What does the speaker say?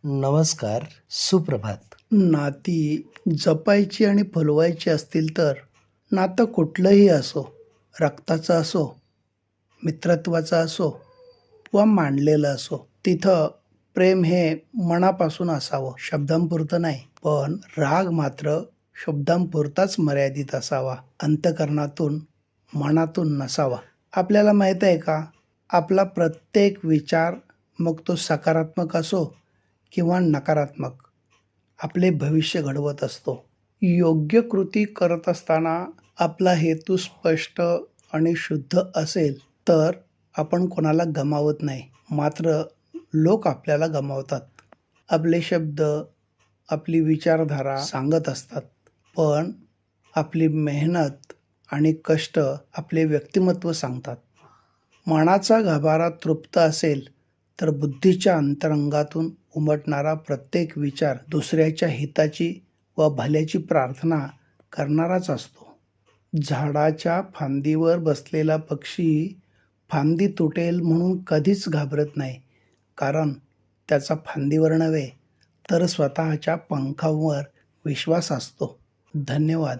नमस्कार, सुप्रभात. नाती जपायची आणि फुलवायची असतील तर नातं कुठलंही असो, रक्ताचं असो, मित्रत्वाचं असो वा मांडलेलं असो, तिथं प्रेम हे मनापासून असावं, शब्दांपुरतं नाही. पण राग मात्र शब्दांपुरताच मर्यादित असावा, अंतःकरणातून, मनातून नसावा. आपल्याला माहीत आहे का, आपला प्रत्येक विचार, मग तो सकारात्मक असो किंवा नकारात्मक, आपले भविष्य घडवत असतो. योग्य कृती करत असताना आपला हेतू स्पष्ट आणि शुद्ध असेल तर आपण कोणाला गमावत नाही, मात्र लोक आपल्याला गमावतात. आपले शब्द, आपली विचारधारा सांगत असतात, पण आपली मेहनत आणि कष्ट आपले व्यक्तिमत्व सांगतात. मनाचा गाभारा तृप्त असेल तर बुद्धीच्या अंतरंगातून उमटणारा प्रत्येक विचार दुसऱ्याच्या हिताची व भल्याची प्रार्थना करणाराच असतो. झाडाच्या फांदीवर बसलेला पक्षी फांदी तुटेल म्हणून कधीच घाबरत नाही, कारण त्याचा फांदीवर नव्हे तर स्वतःच्या पंखांवर विश्वास असतो. धन्यवाद.